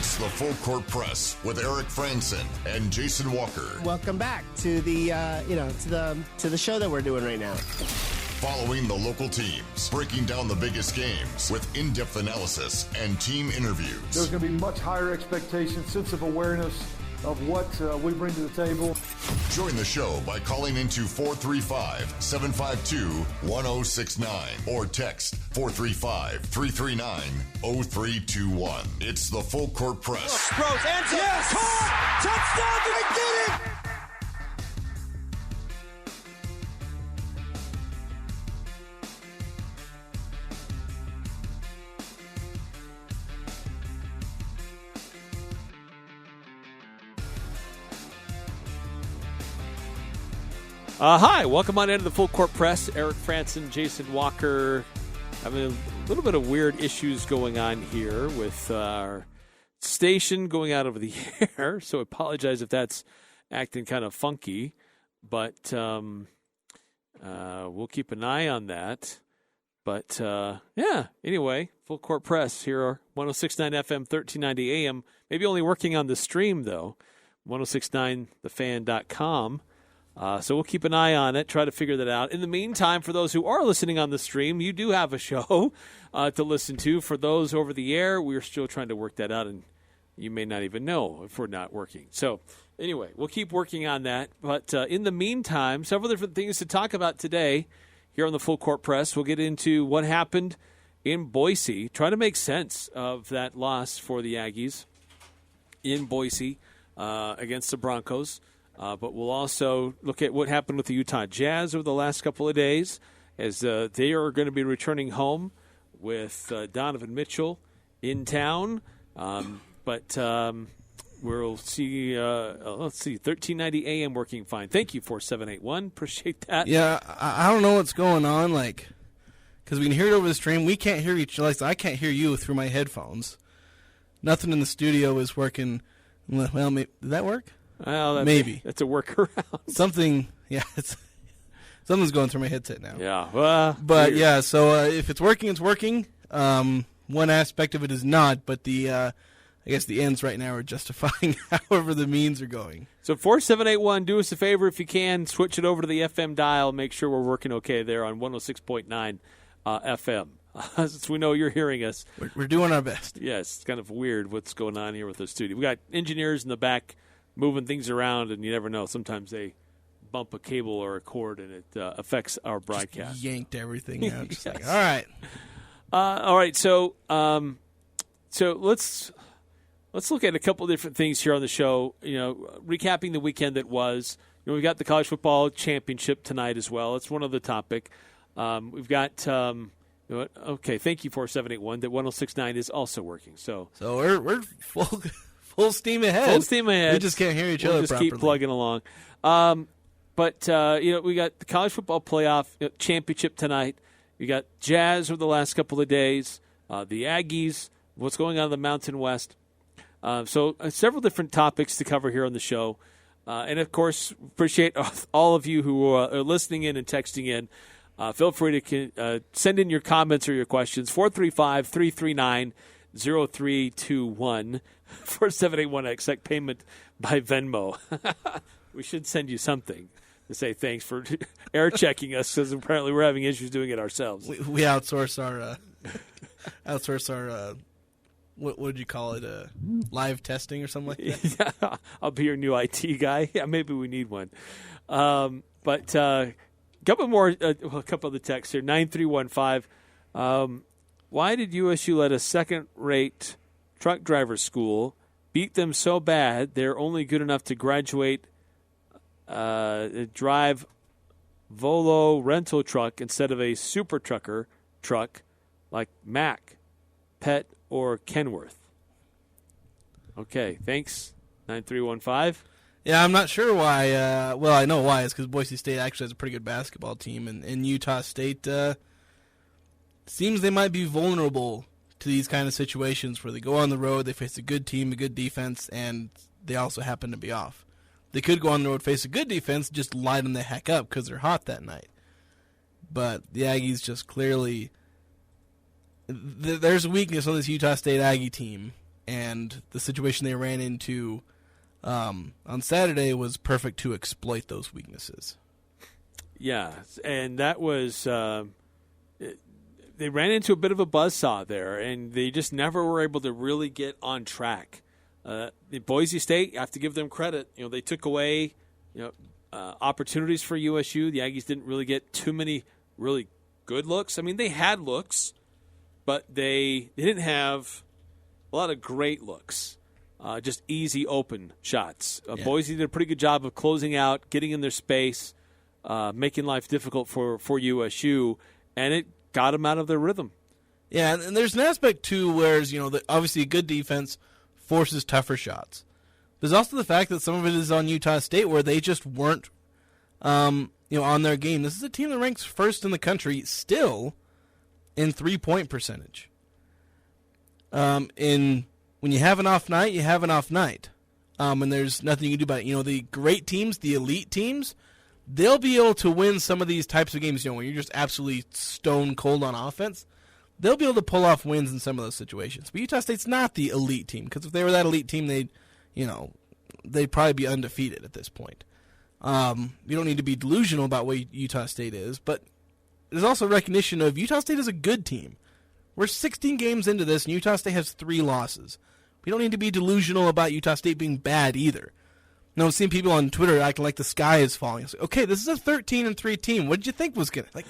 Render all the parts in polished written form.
It's the Full Court Press with Eric Frandsen and Jason Walker. Welcome back to the to the show that we're doing right now. Following the local teams, breaking down the biggest games with in-depth analysis and team interviews. There's going to be much higher expectations, sense of awareness of what we bring to the table. Join the show by calling into 435-752-1069 or text 435-339-0321. It's the Full Court Press. Throws, ends up, yes! Caught! Touchdown! They did it! Hi, welcome on into the Full Court Press. Eric Frandsen, Jason Walker. Having a little bit of weird issues going on here with our station going out over the air, so I apologize if that's acting kind of funky, but we'll keep an eye on that. But, anyway, Full Court Press here, 106.9 FM, 1390 AM. Maybe only working on the stream, though, 1069thefan.com. So we'll keep an eye on it, try to figure that out. In the meantime, for those who are listening on the stream, you do have a show to listen to. For those over the air, we're still trying to work that out, and you may not even know if we're not working. So anyway, we'll keep working on that. But in the meantime, several different things to talk about today here on the Full Court Press. We'll get into what happened in Boise, try to make sense of that loss for the Aggies in Boise against the Broncos. But we'll also look at what happened with the Utah Jazz over the last couple of days as they are going to be returning home with Donovan Mitchell in town. But we'll see, 1390 AM working fine. Thank you, 4781. Appreciate that. Yeah, I don't know what's going on, because we can hear it over the stream. We can't hear each other. I can't hear you through my headphones. Nothing in the studio is working. Well, did that work? Well, maybe. That's a workaround. Something's going through my headset now. Yeah. But, weird. Yeah, so if it's working, it's working. One aspect of it is not, but I guess the ends right now are justifying however the means are going. So 4781, do us a favor if you can. Switch it over to the FM dial. Make sure we're working okay there on 106.9 FM. Since we know you're hearing us. We're doing our best. Yes, it's kind of weird what's going on here with the studio. We got engineers in the back moving things around, and you never know. Sometimes they bump a cable or a cord, and it affects our broadcast. Just yanked everything out. Just yes. All right. All right. So let's look at a couple of different things here on the show. Recapping the weekend that was. We got the college football championship tonight as well. It's one other topic. We've got. Okay. Thank you, 4781. That 106.9 is also working. So we're full. Full steam ahead. Full steam ahead. We just can't hear each other just properly. Keep plugging along. But we got the college football playoff championship tonight. We got Jazz over the last couple of days. The Aggies, what's going on in the Mountain West. So several different topics to cover here on the show. And, of course, appreciate all of you who are listening in and texting in. Feel free to send in your comments or your questions. 435-339-0321. 4781, expect payment by Venmo. We should send you something to say thanks for air checking us, because apparently we're having issues doing it ourselves. We outsource our what would you call it, live testing or something like that? Yeah, I'll be your new IT guy. Yeah, maybe we need one. But a couple of the texts here. 9315. Why did USU let a second-rate truck driver school beat them so bad they're only good enough to graduate, drive Volvo rental truck instead of a super truck like Mack, Pet, or Kenworth? Okay, thanks, 9315. Yeah, I'm not sure why. Well, I know why. It's because Boise State actually has a pretty good basketball team, and Utah State seems they might be vulnerable to these kind of situations where they go on the road, they face a good team, a good defense, and they also happen to be off. They could go on the road, face a good defense, just light them the heck up because they're hot that night. But the Aggies just clearly there's a weakness on this Utah State Aggie team, and the situation they ran into on Saturday was perfect to exploit those weaknesses. Yeah, and that was they ran into a bit of a buzzsaw there, and they just never were able to really get on track. Boise State, I have to give them credit. They took away opportunities for USU. The Aggies didn't really get too many really good looks. I mean, they had looks, but they didn't have a lot of great looks. Just easy open shots. Boise did a pretty good job of closing out, getting in their space, making life difficult for USU, and it got them out of their rhythm. Yeah, and there's an aspect, too, where obviously a good defense forces tougher shots. There's also the fact that some of it is on Utah State where they just weren't on their game. This is a team that ranks first in the country still in three-point percentage. When you have an off night, you have an off night. And there's nothing you can do about it. The great teams, the elite teams, they'll be able to win some of these types of games, when you're just absolutely stone cold on offense. They'll be able to pull off wins in some of those situations. But Utah State's not the elite team, because if they were that elite team, they'd probably be undefeated at this point. You don't need to be delusional about what Utah State is, but there's also recognition of Utah State is a good team. We're 16 games into this, and Utah State has 3 losses. We don't need to be delusional about Utah State being bad either. I've seen people on Twitter acting like the sky is falling. It's like, okay, this is a 13-3 team. What did you think was going to...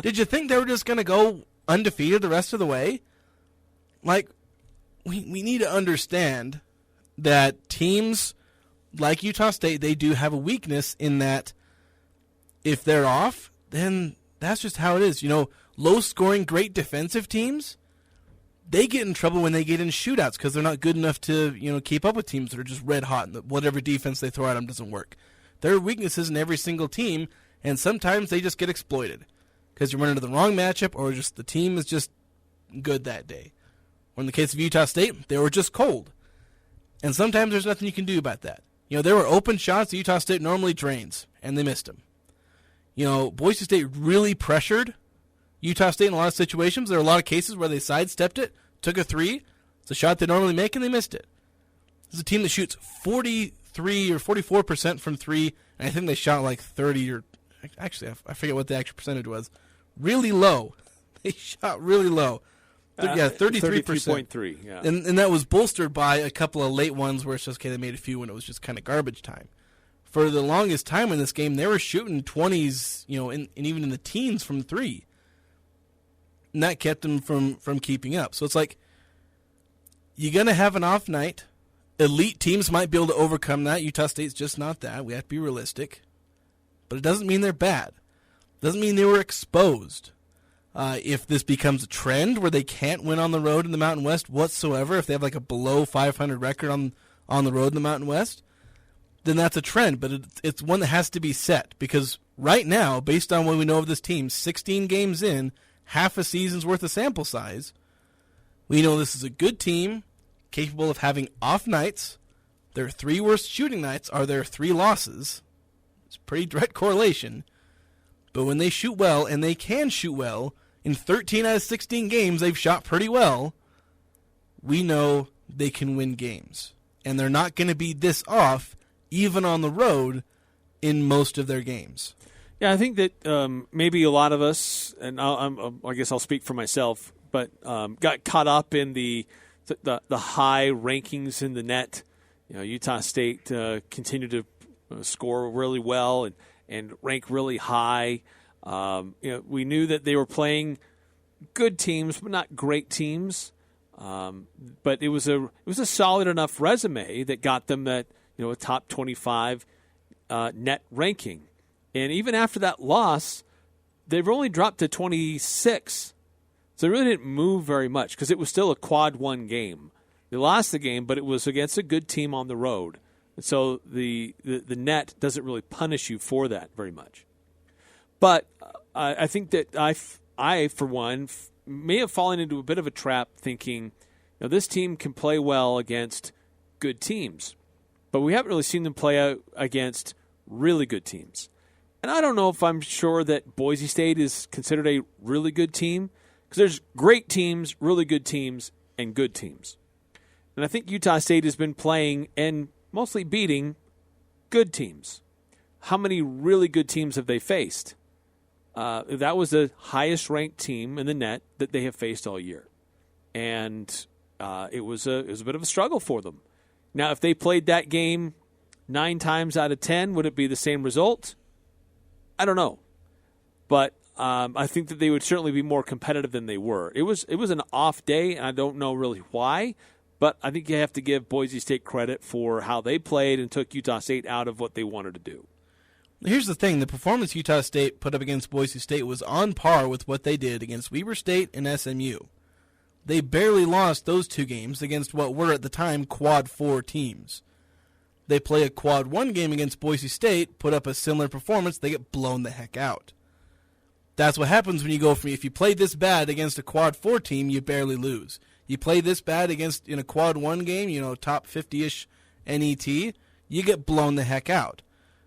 did you think they were just going to go undefeated the rest of the way? We need to understand that teams like Utah State, they do have a weakness in that if they're off, then that's just how it is. Low-scoring, great defensive teams, they get in trouble when they get in shootouts because they're not good enough to keep up with teams that are just red hot and whatever defense they throw at them doesn't work. There are weaknesses in every single team, and sometimes they just get exploited because you run into the wrong matchup or just the team is just good that day. Or in the case of Utah State, they were just cold. And sometimes there's nothing you can do about that. There were open shots that Utah State normally drains, and they missed them. Boise State really pressured Utah State in a lot of situations. There are a lot of cases where they sidestepped it, took a 3. It's a shot they normally make, and they missed it. This is a team that shoots 43 or 44% from 3, and I think they shot like 30 or... Actually, I forget what the actual percentage was. Really low. They shot really low. 33%. 33.3, yeah. And that was bolstered by a couple of late ones where it's just, okay, they made a few when it was just kind of garbage time. For the longest time in this game, they were shooting 20s, and even in the teens from 3. And that kept them from keeping up. So it's like, you're going to have an off night. Elite teams might be able to overcome that. Utah State's just not that. We have to be realistic. But it doesn't mean they're bad. It doesn't mean they were exposed. If this becomes a trend where they can't win on the road in the Mountain West whatsoever, if they have like a below 500 record on the road in the Mountain West, then that's a trend. But it's one that has to be set because right now, based on what we know of this team, 16 games in, half a season's worth of sample size, we know this is a good team capable of having off nights. Their 3 worst shooting nights are their 3 losses. It's a pretty direct correlation. But when they shoot well, and they can shoot well, in 13 out of 16 games they've shot pretty well, we know they can win games. And they're not going to be this off, even on the road, in most of their games. Yeah, I think that maybe a lot of us, and I guess I'll speak for myself, but got caught up in the high rankings in the net. Utah State continued to score really well and rank really high. We knew that they were playing good teams, but not great teams. But it was a solid enough resume that got them that a top 25 net ranking. And even after that loss, they've only dropped to 26. So they really didn't move very much because it was still a quad 1 game. They lost the game, but it was against a good team on the road. And so the net doesn't really punish you for that very much. But I think that I for one, may have fallen into a bit of a trap thinking, this team can play well against good teams. But we haven't really seen them play out against really good teams. And I don't know if I'm sure that Boise State is considered a really good team because there's great teams, really good teams, and good teams. And I think Utah State has been playing and mostly beating good teams. How many really good teams have they faced? That was the highest-ranked team in the net that they have faced all year. And it was a bit of a struggle for them. Now, if they played that game 9 times out of 10, would it be the same result? I don't know. But I think that they would certainly be more competitive than they were. It was an off day, and I don't know really why. But I think you have to give Boise State credit for how they played and took Utah State out of what they wanted to do. Here's the thing. The performance Utah State put up against Boise State was on par with what they did against Weber State and SMU. They barely lost those 2 games against what were at the time Quad 4 teams. They play a Quad 1 game against Boise State, put up a similar performance, they get blown the heck out. That's what happens when you go from, if you play this bad against a Quad 4 team, you barely lose. You play this bad against, in a Quad 1 game, top 50-ish NET, you get blown the heck out.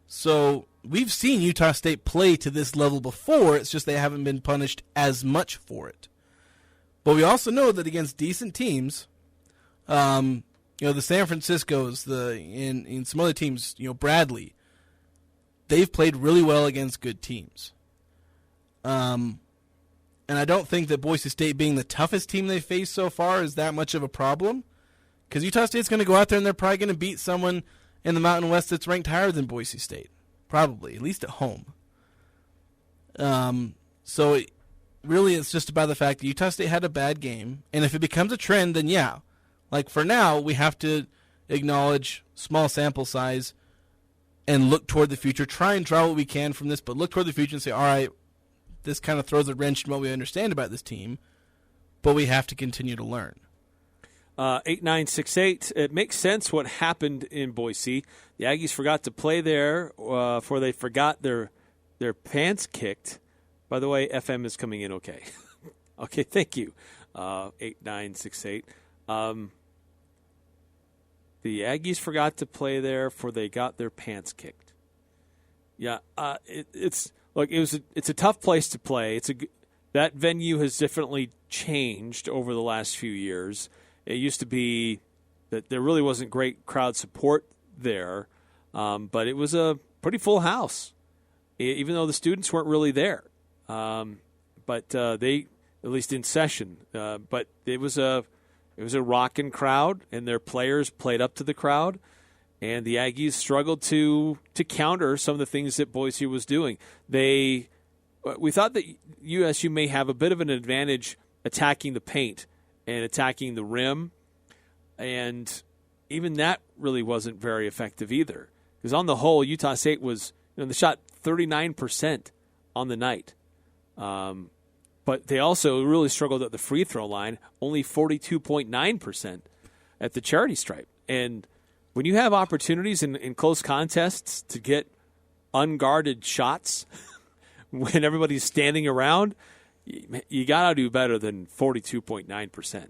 So we've seen Utah State play to this level before, it's just they haven't been punished as much for it. But we also know that against decent teams, the San Franciscos, in some other teams, Bradley, they've played really well against good teams. And I don't think that Boise State being the toughest team they've faced so far is that much of a problem. Because Utah State's going to go out there and they're probably going to beat someone in the Mountain West that's ranked higher than Boise State. Probably, at least at home. Really it's just about the fact that Utah State had a bad game. And if it becomes a trend, then yeah. Like for now, we have to acknowledge small sample size and look toward the future. Try and draw what we can from this, but look toward the future and say, all right, this kind of throws a wrench in what we understand about this team, but we have to continue to learn. 8968. It makes sense what happened in Boise. The Aggies forgot to play there, for they forgot their pants kicked. By the way, FM is coming in okay. Okay, thank you. 8968. The Aggies forgot to play there, for they got their pants kicked. Yeah, it's a tough place to play. That venue has definitely changed over the last few years. It used to be that there really wasn't great crowd support there, but it was a pretty full house, even though the students weren't really there. But they, at least in session, but it was a rocking crowd, and their players played up to the crowd, and the Aggies struggled to counter some of the things that Boise was doing. We thought that USU may have a bit of an advantage attacking the paint and attacking the rim, and even that really wasn't very effective either. Because on the whole, Utah State was, they shot 39% on the night. But they also really struggled at the free throw line, only 42.9% at the charity stripe. And when you have opportunities in close contests to get unguarded shots when everybody's standing around, you got to do better than 42.9%.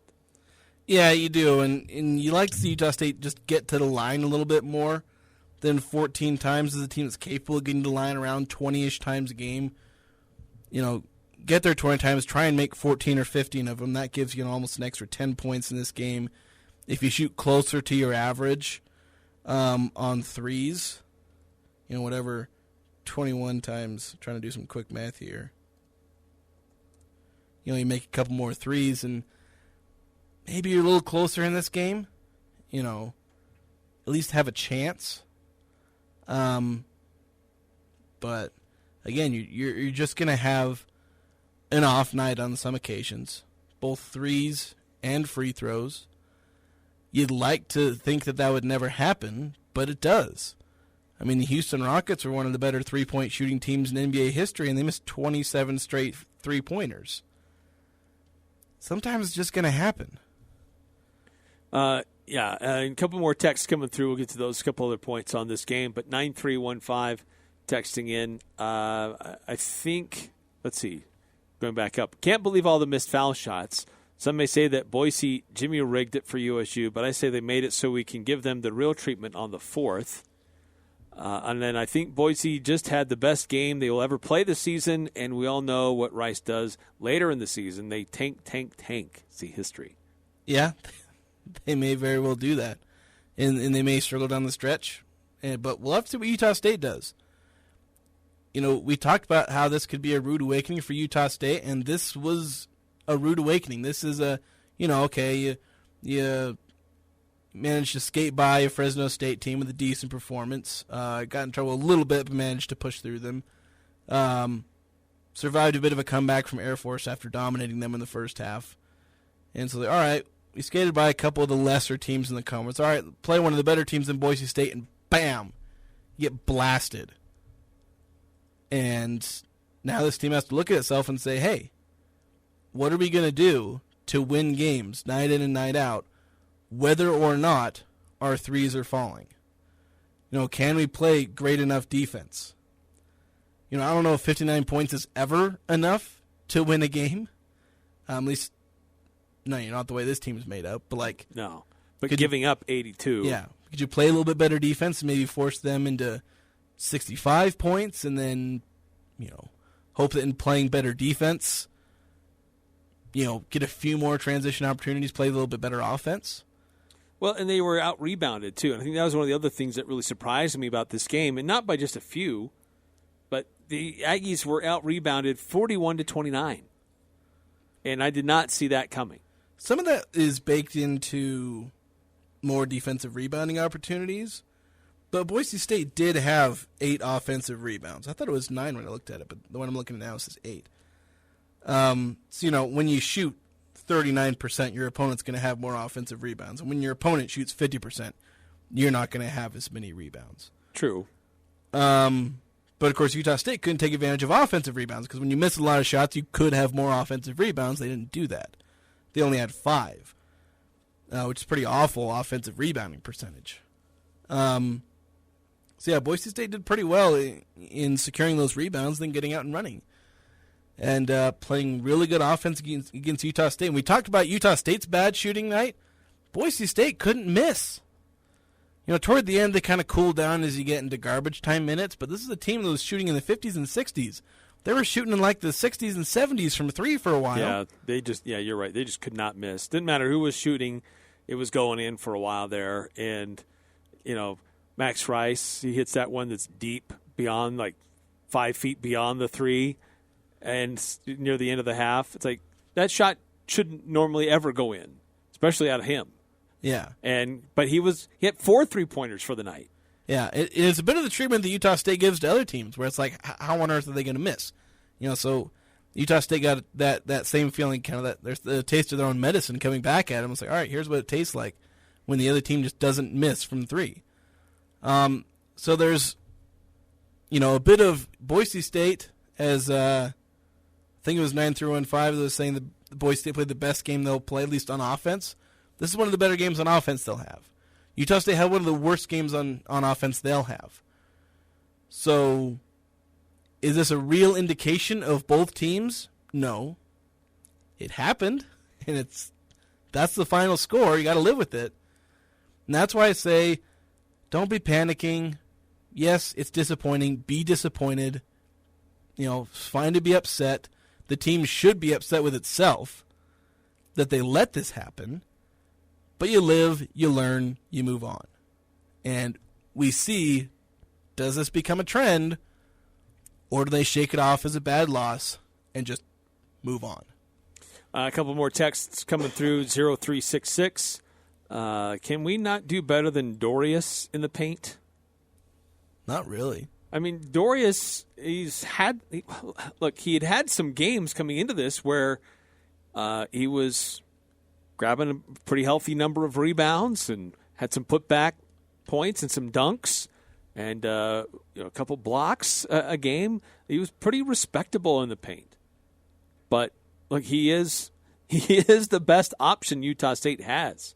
Yeah, you do. And you like to see Utah State just get to the line a little bit more than 14 times as a team that's capable of getting to the line around 20-ish times a game. Get there 20 times, try and make 14 or 15 of them. That gives you almost an extra 10 points in this game. If you shoot closer to your average on threes, whatever, 21 times, trying to do some quick math here. You make a couple more threes, and maybe you're a little closer in this game. At least have a chance. But again, you're just going to have an off night on some occasions, both threes and free throws. You'd like to think that would never happen, but it does. I mean, the Houston Rockets are one of the better three-point shooting teams in NBA history, and they missed 27 straight three-pointers. Sometimes it's just going to happen. A couple more texts coming through. We'll get to those couple other points on this game. But 9315 texting in. I think, let's see, going back up. Can't believe all the missed foul shots. Some may say that Boise Jimmy rigged it for USU, but I say they made it so we can give them the real treatment on the fourth. And then I think Boise just had the best game they will ever play this season, and we all know what Rice does later in the season. They tank. See history. Yeah, They may very well do that, and they may struggle down the stretch. But we'll have to see what Utah State does. We talked about how this could be a rude awakening for Utah State, and this was a rude awakening. This is you managed to skate by a Fresno State team with a decent performance. Got in trouble a little bit, but managed to push through them. Survived a bit of a comeback from Air Force after dominating them in the first half. And so, all right, we skated by a couple of the lesser teams in the conference. All right, play one of the better teams in Boise State, and bam, you get blasted. And now this team has to look at itself and say, hey, what are we going to do to win games night in and night out, whether or not our threes are falling? Can we play great enough defense? I don't know if 59 points is ever enough to win a game. At least, no, not the way this team is made up. But no, but giving up 82. Yeah, could you play a little bit better defense and maybe force them into 65 points, and then, hope that in playing better defense, get a few more transition opportunities, play a little bit better offense? Well, and they were out-rebounded, too. And I think that was one of the other things that really surprised me about this game, and not by just a few, but the Aggies were out-rebounded 41-29. And I did not see that coming. Some of that is baked into more defensive rebounding opportunities, but Boise State did have 8 offensive rebounds. I thought it was 9 when I looked at it, but the one I'm looking at now says 8. So, when you shoot 39%, your opponent's going to have more offensive rebounds. And when your opponent shoots 50%, you're not going to have as many rebounds. True. But, of course, Utah State couldn't take advantage of offensive rebounds because when you miss a lot of shots, you could have more offensive rebounds. They didn't do that. They only had 5, which is pretty awful offensive rebounding percentage. Boise State did pretty well in securing those rebounds, then getting out and running. And playing really good offense against Utah State. And we talked about Utah State's bad shooting night. Boise State couldn't miss. Toward the end, they kind of cooled down as you get into garbage time minutes, but this is a team that was shooting in the 50s and 60s. They were shooting in the 60s and 70s from 3 for a while. Yeah, you're right. They just could not miss. Didn't matter who was shooting, it was going in for a while there. And, Max Rice, he hits that one that's deep beyond, 5 feet beyond the 3, and near the end of the half. It's like that shot shouldn't normally ever go in, especially out of him. Yeah. But he had 4 3-pointers for the night. Yeah, it's a bit of the treatment that Utah State gives to other teams, where it's like, how on earth are they going to miss? So Utah State got that same feeling, kind of that there's the taste of their own medicine coming back at them. It's like, all right, here's what it tastes like when the other team just doesn't miss from 3. So there's, a bit of Boise State as I think it was 9-15 that was saying that Boise State played the best game they'll play, at least on offense. This is one of the better games on offense they'll have. Utah State had one of the worst games on offense they'll have. So, is this a real indication of both teams? No. It happened, and that's the final score. You got to live with it. And that's why I say, don't be panicking. Yes, it's disappointing. Be disappointed. Fine to be upset. The team should be upset with itself that they let this happen. But you live, you learn, you move on. And we see, does this become a trend, or do they shake it off as a bad loss and just move on? A couple more texts coming through, 0366. Can we not do better than Dorius in the paint? Not really. I mean, Dorius, he had some games coming into this where he was grabbing a pretty healthy number of rebounds and had some putback points and some dunks and a couple blocks a game. He was pretty respectable in the paint. But he is the best option Utah State has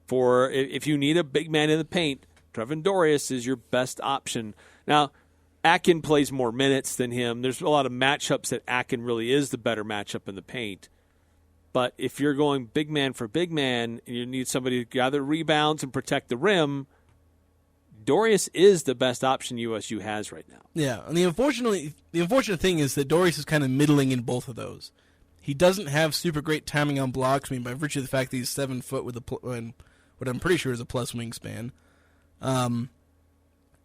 for if you need a big man in the paint. Trevin Dorius is your best option. Now, Akin plays more minutes than him. There's a lot of matchups that Akin really is the better matchup in the paint. But if you're going big man for big man and you need somebody to gather rebounds and protect the rim, Dorius is the best option USU has right now. Yeah, and the unfortunate thing is that Dorius is kind of middling in both of those. He doesn't have super great timing on blocks. I mean, by virtue of the fact that he's 7 foot with what I'm pretty sure is a plus wingspan,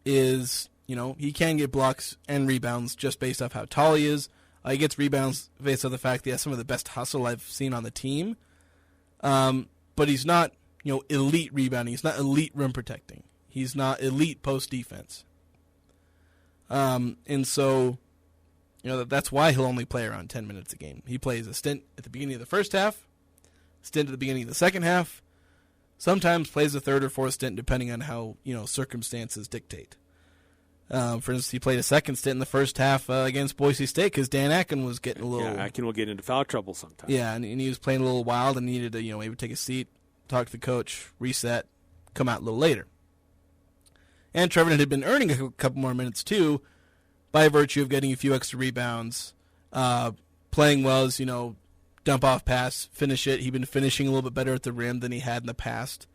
he can get blocks and rebounds just based off how tall he is. He gets rebounds based on the fact that he has some of the best hustle I've seen on the team. But he's not, elite rebounding. He's not elite rim protecting. He's not elite post defense. And so, that's why he'll only play around 10 minutes a game. He plays a stint at the beginning of the first half, stint at the beginning of the second half, sometimes plays a third or fourth stint depending on how, circumstances dictate. For instance, he played a second stint in the first half against Boise State because Dan Akin was getting a little... Yeah, Akin will get into foul trouble sometimes. Yeah, and he was playing a little wild and needed to, maybe take a seat, talk to the coach, reset, come out a little later. And Trevor had been earning a couple more minutes, too, by virtue of getting a few extra rebounds, playing well as, dump off pass, finish it. He'd been finishing a little bit better at the rim than he had in the past.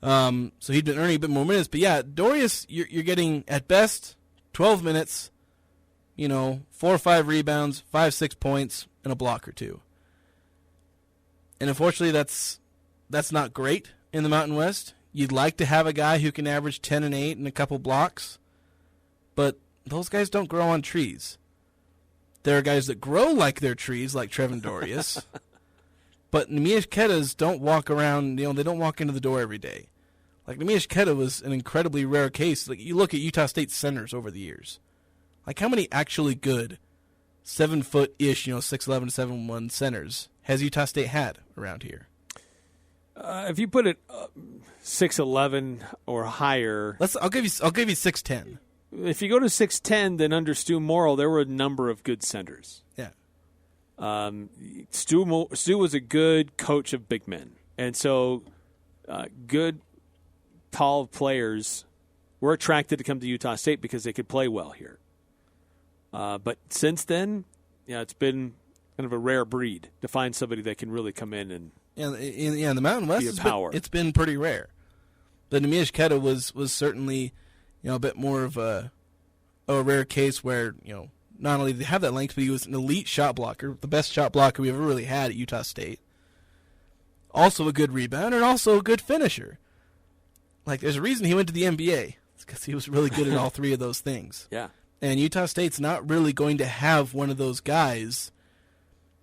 So he'd been earning a bit more minutes. But, yeah, Dorius, you're getting, at best, 12 minutes, 4 or 5 rebounds, 5-6 points, and a block or two. And unfortunately, that's not great in the Mountain West. You'd like to have a guy who can average 10 and 8 and a couple blocks, but those guys don't grow on trees. There are guys that grow like they're trees, like Trevin Dorius, but Neemias Quedas don't walk around, they don't walk into the door every day. Like, Neemias Queta was an incredibly rare case. Like, you look at Utah State centers over the years. Like, how many actually good 7-foot-ish, 6'11", 7'1" centers has Utah State had around here? If you put it 6'11" or higher, I'll give you 6'10". If you go to 6'10", then under Stu Morrill, there were a number of good centers. Yeah. Stu was a good coach of big men, and so good tall players were attracted to come to Utah State because they could play well here. But since then, it's been kind of a rare breed to find somebody that can really come in and in the Mountain West, it's been pretty rare. But Neemias Queta was certainly, a bit more of a rare case where, not only did he have that length, but he was an elite shot blocker, the best shot blocker we ever really had at Utah State. Also a good rebounder and also a good finisher. Like, there's a reason he went to the NBA. It's because he was really good at all three of those things. Yeah. And Utah State's not really going to have one of those guys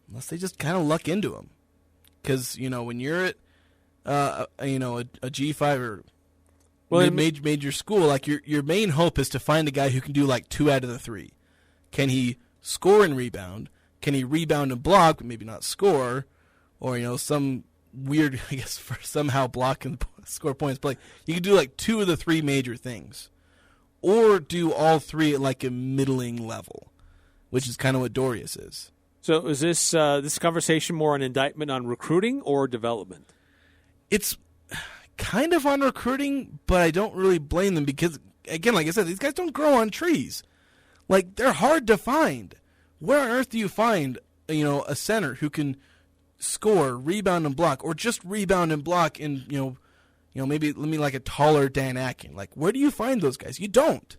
unless they just kind of luck into him. Because, when you're at, a G5 or major school, like, your main hope is to find a guy who can do, like, 2 out of the 3. Can he score and rebound? Can he rebound and block, but maybe not score? Or, some weird, I guess, for somehow block and score points. But, like, you can do, like, 2 of the 3 major things. Or do all 3 at, like, a middling level, which is kind of what Dorius is. So is this conversation more an indictment on recruiting or development? It's kind of on recruiting, but I don't really blame them because, again, like I said, these guys don't grow on trees. Like, they're hard to find. Where on earth do you find, a center who can score, rebound, and block, or just rebound and block in, maybe like a taller Dan Akin? Like, where do you find those guys? You don't.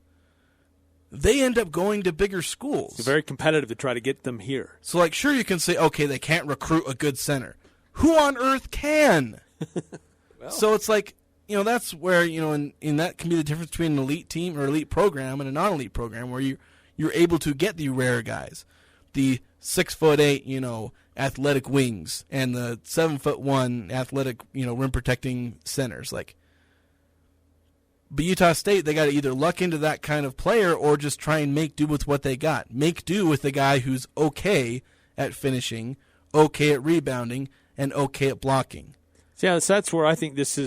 They end up going to bigger schools. It's very competitive to try to get them here. So, like, sure, you can say, okay, they can't recruit a good center. Who on earth can? Well. So it's like, that's where, in that can be the difference between an elite team or elite program and a non-elite program where you're able to get the rare guys, the 6'8", athletic wings and the 7'1" athletic, rim protecting centers. Like, but Utah State, they got to either luck into that kind of player or just try and make do with what they got. Make do with the guy who's okay at finishing, okay at rebounding, and okay at blocking. So yeah, that's where I think this,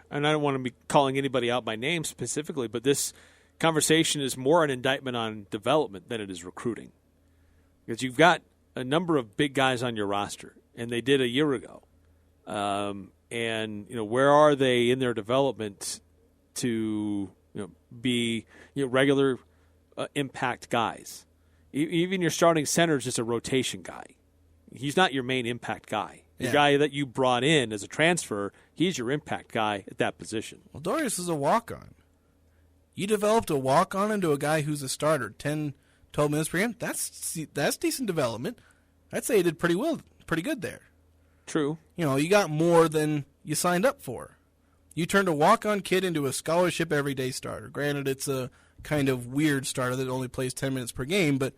and I don't want to be calling anybody out by name specifically, but this conversation is more an indictment on development than it is recruiting. Because you've got a number of big guys on your roster, and they did a year ago. And, where are they in their development to be regular impact guys? Even your starting center is just a rotation guy. He's not your main impact guy. The guy that you brought in as a transfer, he's your impact guy at that position. Well, Dorius is a walk-on. You developed a walk-on into a guy who's a starter, 10, 12 minutes per game. That's decent development. I'd say he did pretty good there. True. You know, you got more than you signed up for. You turned a walk-on kid into a scholarship everyday starter. Granted, it's a kind of weird starter that only plays 10 minutes per game, but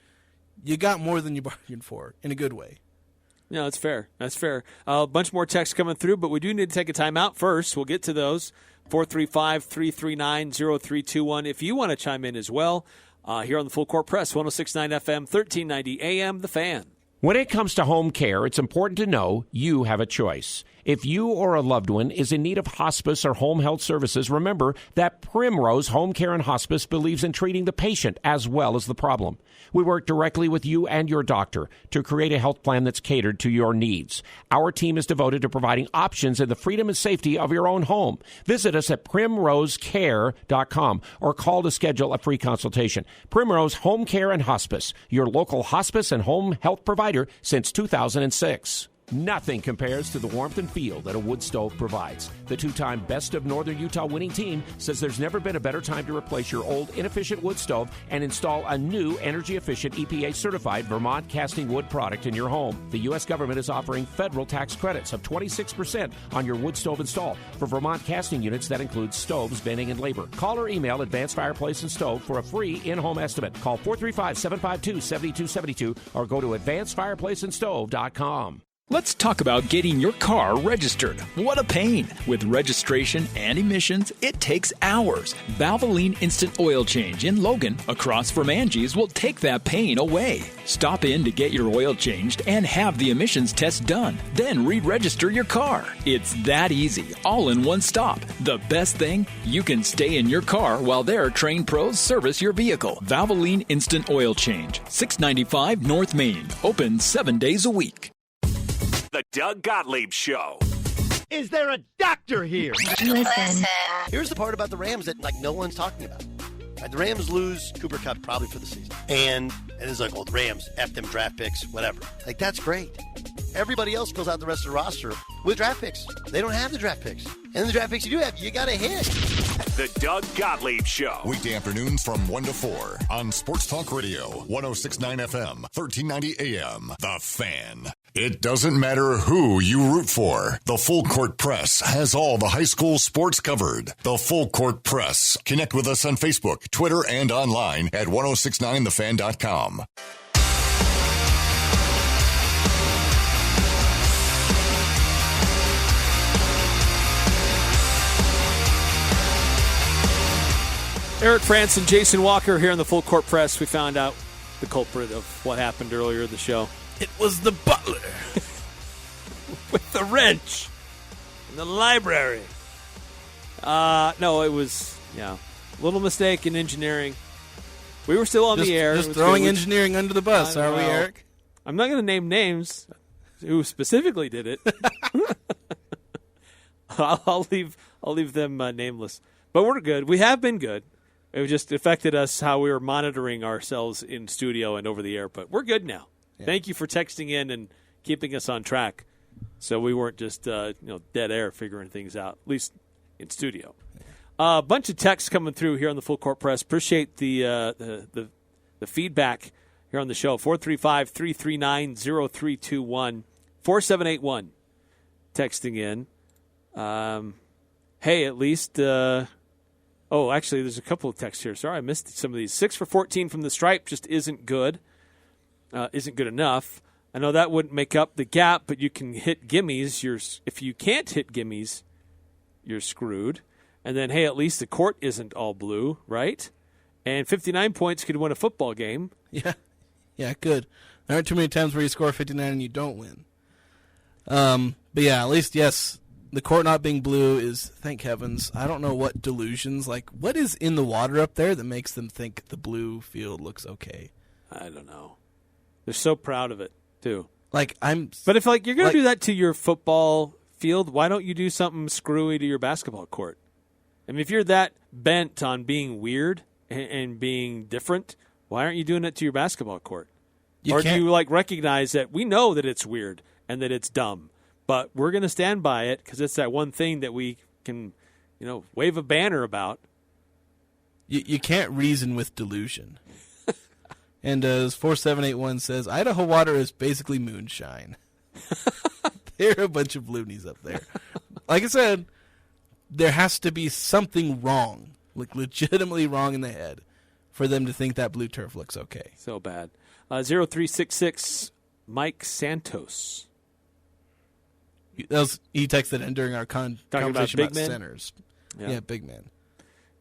you got more than you bargained for in a good way. Yeah, that's fair. That's fair. A bunch more texts coming through, but we do need to take a timeout first. We'll get to those. 435-339-0321. If you want to chime in as well, here on the Full Court Press, 106.9 FM, 1390 AM, The Fan. When it comes to home care, it's important to know you have a choice. If you or a loved one is in need of hospice or home health services, remember that Primrose Home Care and Hospice believes in treating the patient as well as the problem. We work directly with you and your doctor to create a health plan that's catered to your needs. Our team is devoted to providing options in the freedom and safety of your own home. Visit us at primrosecare.com or call to schedule a free consultation. Primrose Home Care and Hospice, your local hospice and home health provider since 2006. Nothing compares to the warmth and feel that a wood stove provides. The two-time Best of Northern Utah winning team says there's never been a better time to replace your old inefficient wood stove and install a new energy-efficient EPA-certified Vermont casting wood product in your home. The U.S. government is offering federal tax credits of 26% on your wood stove install for Vermont casting units that include stoves, venting, and labor. Call or email Advanced Fireplace and Stove for a free in-home estimate. Call 435-752-7272 or go to advancedfireplaceandstove.com. Let's talk about getting your car registered. What a pain. With registration and emissions, it takes hours. Valvoline Instant Oil Change in Logan, across from Angie's, will take that pain away. Stop in to get your oil changed and have the emissions test done. Then re-register your car. It's that easy, all in one stop. The best thing, you can stay in your car while their trained pros service your vehicle. Valvoline Instant Oil Change, 695 North Main, open 7 days a week. The Doug Gottlieb Show. Is there a doctor here? Listen. Here's the part about the Rams that no one's talking about. Right, the Rams lose Cooper Kupp probably for the season. And it's like, the Rams, F them draft picks, whatever. That's great. Everybody else fills out the rest of the roster with draft picks. They don't have the draft picks. And the draft picks you do have, you got to hit. The Doug Gottlieb Show. Weekday afternoons from 1 to 4 on Sports Talk Radio, 106.9 FM, 1390 AM. The Fan. It doesn't matter who you root for. The Full Court Press has all the high school sports covered. The Full Court Press. Connect with us on Facebook, Twitter, and online at 1069thefan.com. Eric Frandsen, Jason Walker here on the Full Court Press. We found out the culprit of what happened earlier in the show. It was the butler. With the wrench in the library. No, it was, a little mistake in engineering. We were still on the air. Just throwing engineering under the bus, are we, Eric? I'm not going to name names who specifically did it. I'll leave them nameless. But we're good. We have been good. It just affected us how we were monitoring ourselves in studio and over the air. But we're good now. Yeah. Thank you for texting in and keeping us on track, so we weren't just dead air figuring things out, at least in studio. A bunch of texts coming through here on the Full Court Press. Appreciate the feedback here on the show. 435-339-0321, 4781 texting in. Hey, at least actually, there's a couple of texts here. Sorry, I missed some of these. 6 for 14 from the stripe just isn't good. Isn't good enough. I know that wouldn't make up the gap, but you can hit gimmies. If you can't hit gimmies, you're screwed. And then, hey, at least the court isn't all blue, right? And 59 points could win a football game. Yeah, it could. There aren't too many times where you score 59 and you don't win. But yeah, at least, yes, the court not being blue is, thank heavens. I don't know what delusions, what is in the water up there that makes them think the blue field looks okay? I don't know. They're so proud of it, too. But if you're going to do that to your football field, why don't you do something screwy to your basketball court? I mean, if you're that bent on being weird and being different, why aren't you doing it to your basketball court? Do you recognize that we know that it's weird and that it's dumb, but we're going to stand by it because it's that one thing that we can, wave a banner about. You can't reason with delusion. And as 4781 says, Idaho water is basically moonshine. There are a bunch of loonies up there. Like I said, there has to be something wrong, like legitimately wrong in the head, for them to think that blue turf looks okay. So bad. 0366 Mike Santos. He texted in during our conversation about centers. Yeah, big man.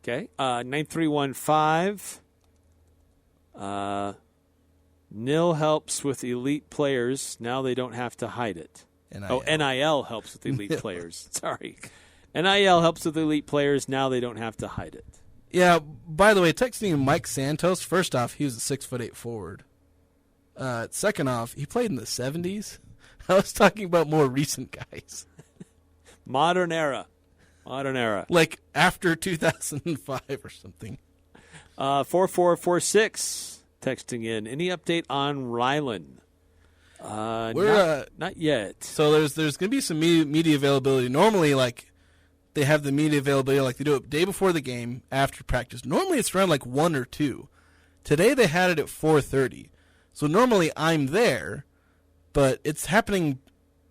Okay. 9315. NIL helps with elite players. Now they don't have to hide it. NIL helps with elite players. Sorry. NIL helps with elite players. Now they don't have to hide it. Yeah, by the way, texting Mike Santos, first off, he was a 6'8" forward. Second off, he played in the 70s. I was talking about more recent guys. Modern era. Like after 2005 or something. 4446 texting in. Any update on Rylan? Not yet. So there's going to be some media availability. Normally, like, they have the media availability, like they do it day before the game, after practice. Normally it's around like 1 or 2. Today they had it at 4:30. So normally I'm there, but it's happening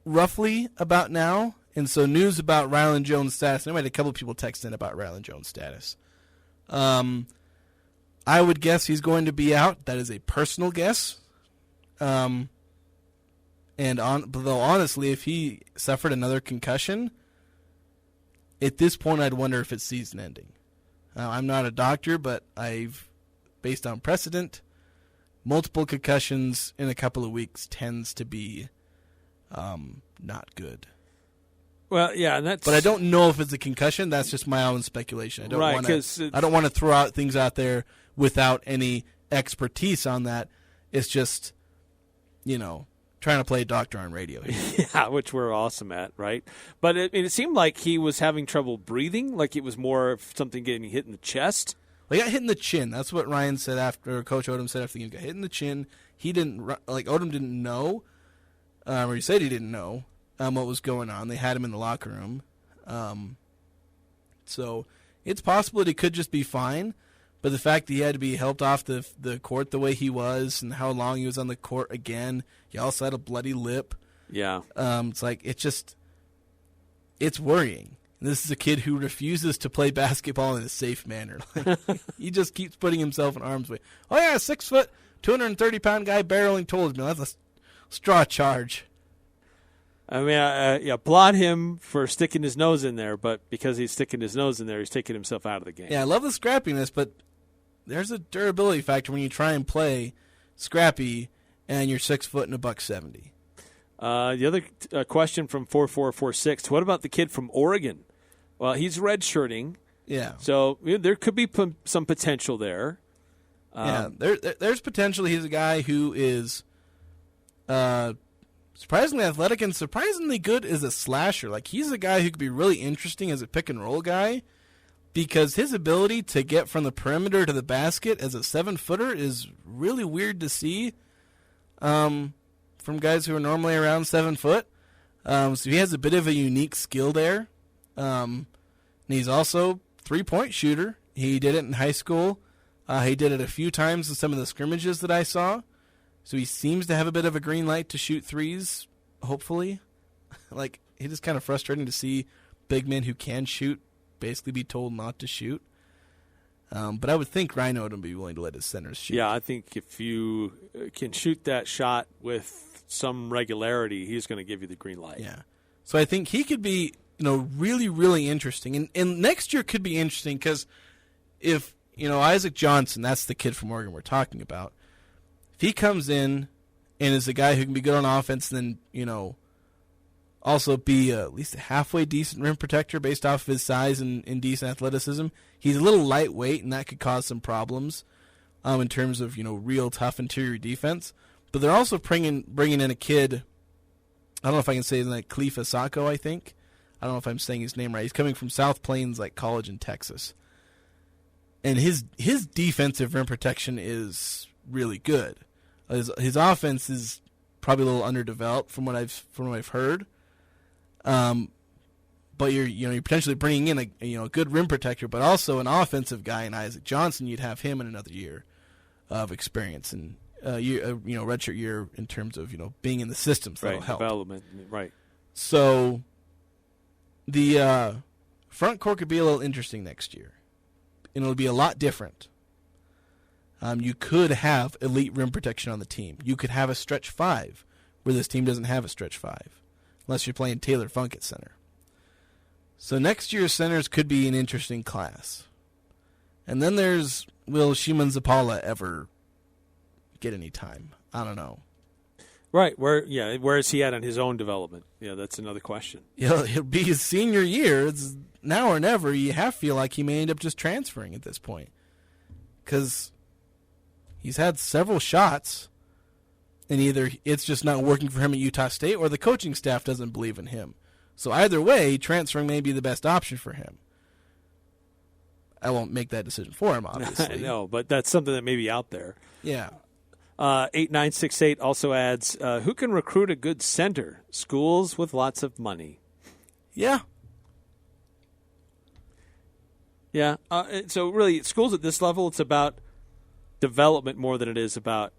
roughly about now. And so news about Rylan Jones' status. I had a couple of people text in about Rylan Jones' status. I would guess he's going to be out. That is a personal guess. Though honestly, if he suffered another concussion, at this point I'd wonder if it's season ending. I'm not a doctor, but based on precedent, multiple concussions in a couple of weeks tends to be not good. Well, yeah, but I don't know if it's a concussion. That's just my own speculation. I don't want to throw out things out there without any expertise on that. It's just, trying to play doctor on radio here. Yeah, which we're awesome at, right? But it seemed like he was having trouble breathing, like it was more of something getting hit in the chest. Well, he got hit in the chin. That's what Ryan said after, Coach Odom said after the game. He got hit in the chin. He didn't, Odom didn't know, or he said he didn't know what was going on. They had him in the locker room. So it's possible that he could just be fine. But the fact that he had to be helped off the court the way he was and how long he was on the court again, he also had a bloody lip. Yeah. It's worrying. This is a kid who refuses to play basketball in a safe manner. He just keeps putting himself in harm's way. Oh, yeah, 6 foot, 230-pound guy barreling towards me. That's a straw charge. I mean, I applaud him for sticking his nose in there, but because he's sticking his nose in there, he's taking himself out of the game. Yeah, I love the scrappiness, but there's a durability factor when you try and play scrappy and you're 6 foot and $170. The other question from 4446, what about the kid from Oregon? Well, he's redshirting. Yeah. So there could be some potential there. There's potential. He's a guy who is surprisingly athletic and surprisingly good as a slasher. Like, he's a guy who could be really interesting as a pick-and-roll guy because his ability to get from the perimeter to the basket as a 7-footer is really weird to see from guys who are normally around 7 foot. So he has a bit of a unique skill there. And he's also 3-point shooter. He did it in high school. He did it a few times in some of the scrimmages that I saw. So he seems to have a bit of a green light to shoot threes, hopefully. Like, it is kind of frustrating to see big men who can shoot basically be told not to shoot. But I would think Rhino would be willing to let his centers shoot. Yeah, I think if you can shoot that shot with some regularity, he's going to give you the green light. Yeah. So I think he could be, really, really interesting. And next year could be interesting because if, Isaac Johnson, that's the kid from Oregon we're talking about, if he comes in and is a guy who can be good on offense and then, also be at least a halfway decent rim protector based off of his size and decent athleticism, he's a little lightweight, and that could cause some problems in terms of, real tough interior defense. But they're also bringing in a kid, I don't know if I can say his name, Khalifa Sacco, I think. I don't know if I'm saying his name right. He's coming from South Plains, college in Texas. And his defensive rim protection is really good. His offense is probably a little underdeveloped from what I've heard. But you're potentially bringing in a good rim protector, but also an offensive guy in Isaac Johnson. You'd have him in another year of experience, and redshirt year in terms of being in the system, so that'll help. Development, right? So the front court could be a little interesting next year, and it'll be a lot different. You could have elite rim protection on the team. You could have a stretch 5, where this team doesn't have a stretch 5, unless you're playing Taylor Funk at center. So next year's centers could be an interesting class. And then there's, will Shimon Zapala ever get any time? I don't know. Right. Where is he at on his own development? Yeah, that's another question. It'll be his senior year. It's now or never. You have to feel like he may end up just transferring at this point. Because he's had several shots, and either it's just not working for him at Utah State or the coaching staff doesn't believe in him. So either way, transferring may be the best option for him. I won't make that decision for him, obviously. No, but that's something that may be out there. Yeah. 8968 also adds, who can recruit a good center? Schools with lots of money. Yeah. Yeah. So really, schools at this level, it's about development more than it is about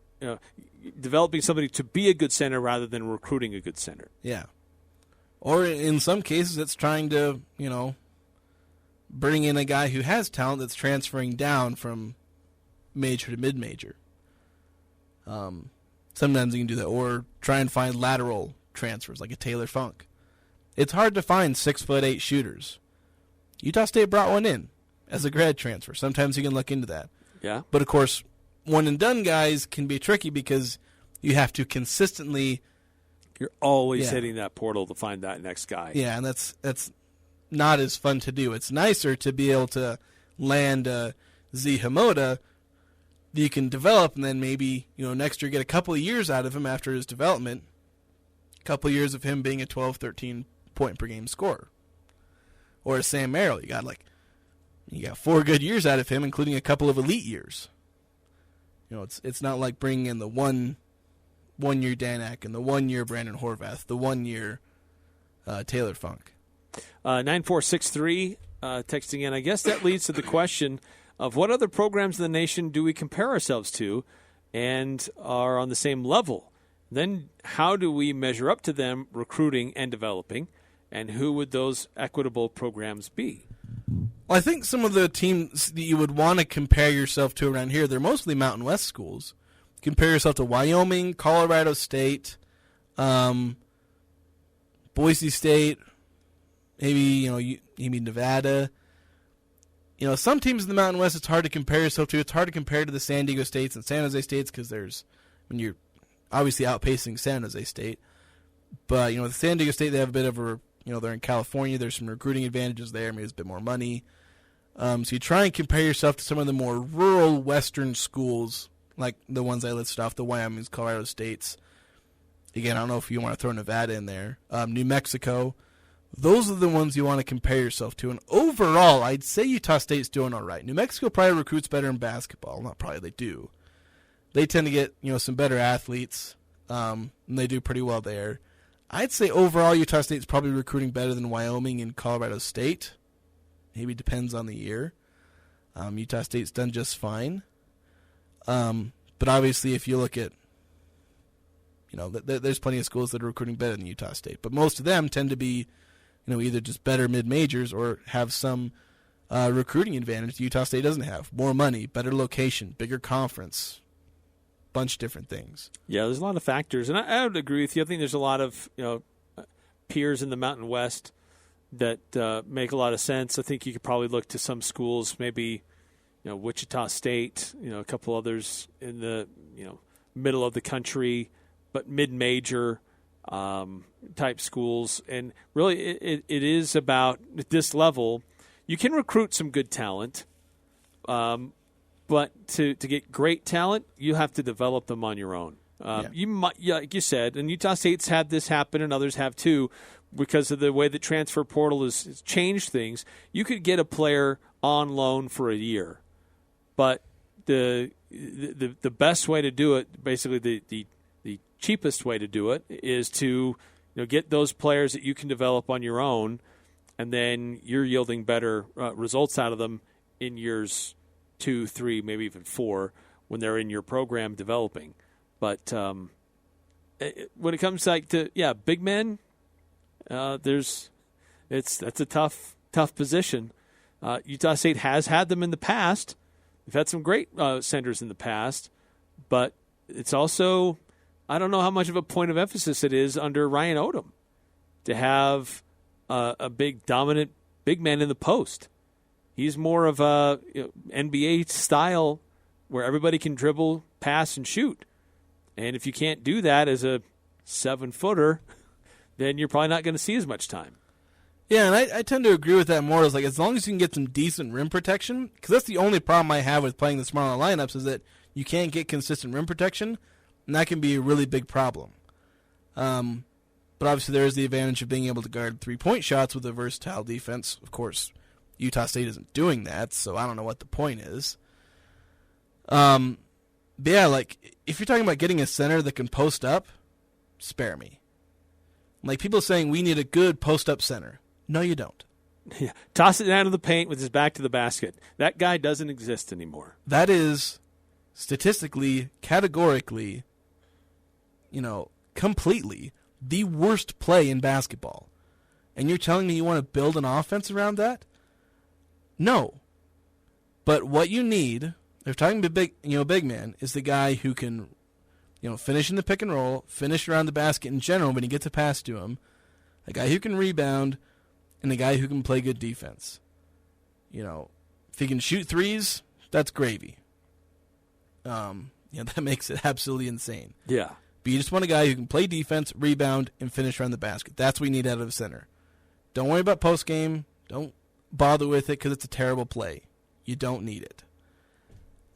developing somebody to be a good center rather than recruiting a good center. Yeah. Or in some cases, it's trying to, bring in a guy who has talent that's transferring down from major to mid-major. Sometimes you can do that. Or try and find lateral transfers, like a Taylor Funk. It's hard to find 6'8" shooters. Utah State brought one in as a grad transfer. Sometimes you can look into that. Yeah. But, of course, one-and-done guys can be tricky because you have to consistently... You're always hitting that portal to find that next guy. Yeah, and that's not as fun to do. It's nicer to be able to land Z Hamoda that you can develop, and then maybe next year get a couple of years out of him after his development, a couple of years of him being a 12, 13 point per game scorer. Or Sam Merrill, you got 4 good years out of him, including a couple of elite years. It's not like bringing in the one year Danak and the 1 year Brandon Horvath, the 1 year Taylor Funk. 9463 texting in. I guess that leads to the question of what other programs in the nation do we compare ourselves to and are on the same level? Then how do we measure up to them recruiting and developing, and who would those equitable programs be? Well, I think some of the teams that you would want to compare yourself to around here, they're mostly Mountain West schools. Compare yourself to Wyoming, Colorado State, Boise State, maybe Nevada. Some teams in the Mountain West it's hard to compare yourself to. It's hard to compare to the San Diego States and San Jose States because you're obviously outpacing San Jose State. But with San Diego State, they have a bit of they're in California. There's some recruiting advantages there. Maybe there's a bit more money. So you try and compare yourself to some of the more rural Western schools, like the ones I listed off, the Wyomings, Colorado States. Again, I don't know if you want to throw Nevada in there. New Mexico. Those are the ones you want to compare yourself to. And overall, I'd say Utah State's doing all right. New Mexico probably recruits better in basketball. Not probably, they do. They tend to get some better athletes, and they do pretty well there. I'd say overall Utah State's probably recruiting better than Wyoming and Colorado State. Maybe depends on the year. Utah State's done just fine. But obviously, if you look at, there's plenty of schools that are recruiting better than Utah State. But most of them tend to be, either just better mid-majors or have some recruiting advantage Utah State doesn't have. More money, better location, bigger conference, bunch of different things. Yeah, there's a lot of factors. And I would agree with you. I think there's a lot of, peers in the Mountain West that make a lot of sense. I think you could probably look to some schools, maybe Wichita State, a couple others in the middle of the country, but mid-major type schools. And really, it is about at this level, you can recruit some good talent, but to get great talent, you have to develop them on your own. You might, like you said, and Utah State's had this happen, and others have too, because of the way the transfer portal has changed things. You could get a player on loan for a year. But the best way to do it, basically the cheapest way to do it, is to get those players that you can develop on your own, and then you're yielding better results out of them in years 2, 3, maybe even 4 when they're in your program developing. But when it comes to big men, that's a tough position. Utah State has had them in the past. They've had some great centers in the past, but it's also, I don't know how much of a point of emphasis it is under Ryan Odom to have a big dominant big man in the post. He's more of a NBA style where everybody can dribble, pass, and shoot. And if you can't do that as a 7-footer, then you're probably not going to see as much time. Yeah, and I tend to agree with that more. Is like as long as you can get some decent rim protection, because that's the only problem I have with playing the smaller lineups is that you can't get consistent rim protection, and that can be a really big problem. But obviously there is the advantage of being able to guard 3-point shots with a versatile defense. Of course, Utah State isn't doing that, so I don't know what the point is. But yeah, like if you're talking about getting a center that can post up, spare me. Like people saying we need a good post-up center. No, you don't. Yeah. Toss it down to the paint with his back to the basket. That guy doesn't exist anymore. That is statistically, categorically, completely the worst play in basketball. And you're telling me you want to build an offense around that? No. But what you need, if talking to big man, is the guy who can, finish in the pick and roll, finish around the basket in general when he gets a pass to him, a guy who can rebound, and a guy who can play good defense. If he can shoot threes, that's gravy. That makes it absolutely insane. Yeah. But you just want a guy who can play defense, rebound, and finish around the basket. That's what we need out of a center. Don't worry about post game. Don't bother with it because it's a terrible play. You don't need it.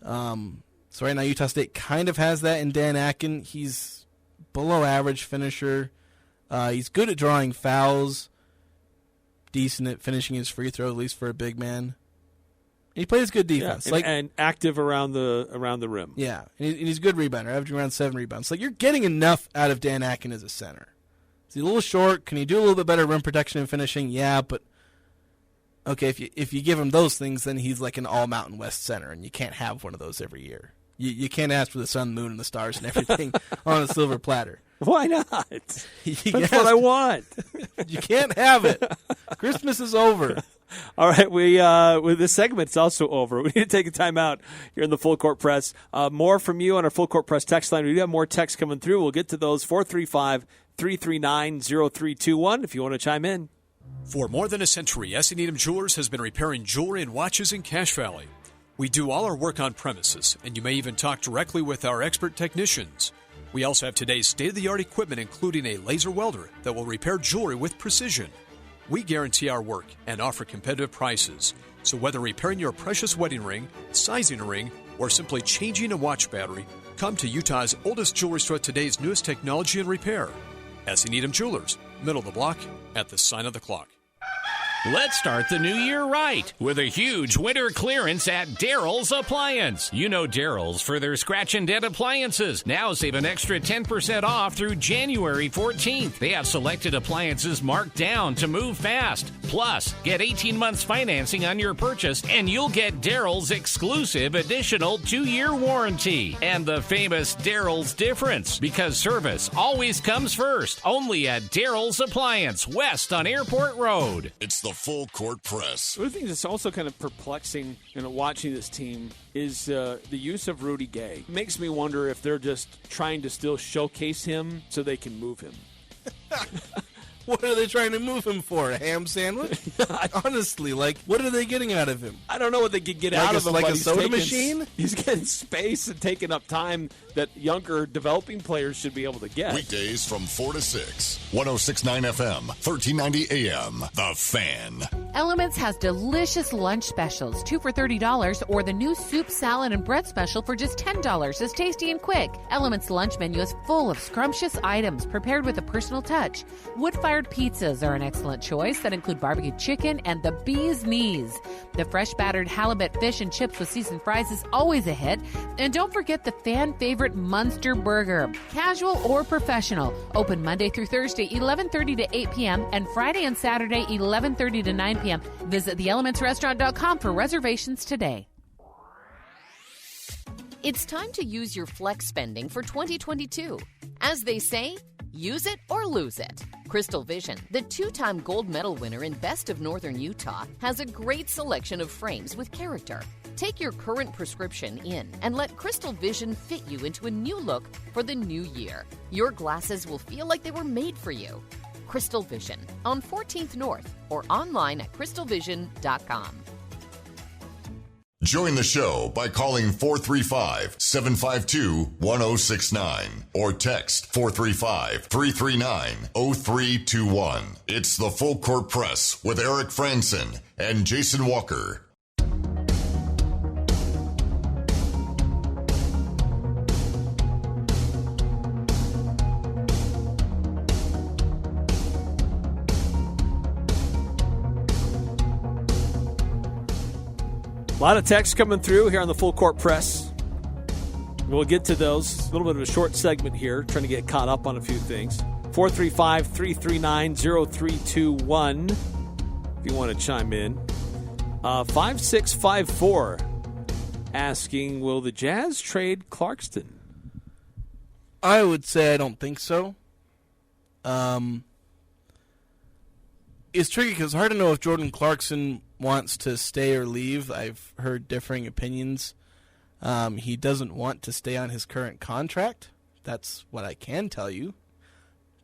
So right now Utah State kind of has that in Dan Atkin. He's below average finisher. He's good at drawing fouls. Decent at finishing his free throw, at least for a big man. He plays good defense, and active around the rim. Yeah, and he's a good rebounder, averaging around 7 rebounds. You're getting enough out of Dan Atkin as a center. Is he a little short? Can he do a little bit better rim protection and finishing? Yeah, but okay, if you give him those things, then he's like an all Mountain West center, and you can't have one of those every year. You can't ask for the sun, moon, and the stars and everything on a silver platter. Why not? That's what I want. You can't have it. Christmas is over. All right, with this segment's also over. We need to take a time out here in the Full Court Press. More from you on our Full Court Press text line. We do have more texts coming through. We'll get to those. 435-339-0321 if you want to chime in. For more than a century, S. Needham Jewelers has been repairing jewelry and watches in Cache Valley. We do all our work on premises, and you may even talk directly with our expert technicians. We also have today's state-of-the-art equipment, including a laser welder that will repair jewelry with precision. We guarantee our work and offer competitive prices. So whether repairing your precious wedding ring, sizing a ring, or simply changing a watch battery, come to Utah's oldest jewelry store with today's newest technology and repair. S. Needham Jewelers, middle of the block, at the sign of the clock. Let's start the new year right with a huge winter clearance at Daryl's Appliance. You know Daryl's for their scratch and dent appliances. Now save an extra 10% off through January 14th. They have selected appliances marked down to move fast. Plus, get 18 months financing on your purchase, and you'll get Daryl's exclusive additional 2-year warranty. And the famous Daryl's difference, because service always comes first. Only at Daryl's Appliance, west on Airport Road. It's the Full Court Press. One of the things that's also kind of perplexing watching this team is the use of Rudy Gay. It makes me wonder if they're just trying to still showcase him so they can move him. What are they trying to move him for? A ham sandwich? Honestly, what are they getting out of him? I don't know what they could get out of him. Like a soda machine? He's getting space and taking up time that younger developing players should be able to get. Weekdays from 4 to 6. 106.9 FM, 1390 AM. The Fan. Elements has delicious lunch specials, 2 for $30, or the new soup, salad, and bread special for just $10. It's tasty and quick. Elements' lunch menu is full of scrumptious items prepared with a personal touch. Wood-fired pizzas are an excellent choice that include barbecue chicken and the bee's knees. The fresh battered halibut fish and chips with seasoned fries is always a hit. And don't forget the fan favorite Munster burger. Casual or professional. Open Monday through Thursday, 11:30 to 8 p.m. and Friday and Saturday, 11:30 to 9 p.m. Visit theelementsrestaurant.com for reservations today. It's time to use your flex spending for 2022. As they say, use it or lose it. Crystal Vision, the 2-time gold medal winner in Best of Northern Utah, has a great selection of frames with character. Take your current prescription in and let Crystal Vision fit you into a new look for the new year. Your glasses will feel like they were made for you. Crystal Vision on 14th North or online at crystalvision.com. Join the show by calling 435-752-1069 or text 435-339-0321. It's the Full Court Press with Eric Frandsen and Jason Walker. A lot of texts coming through here on the Full Court Press. We'll get to those. A little bit of a short segment here, trying to get caught up on a few things. 435-339-0321 if you want to chime in. 5654 asking, will the Jazz trade Clarkson? I would say I don't think so. It's tricky because it's hard to know if Jordan Clarkson wants to stay or leave. I've heard differing opinions. He doesn't want to stay on his current contract. That's what I can tell you,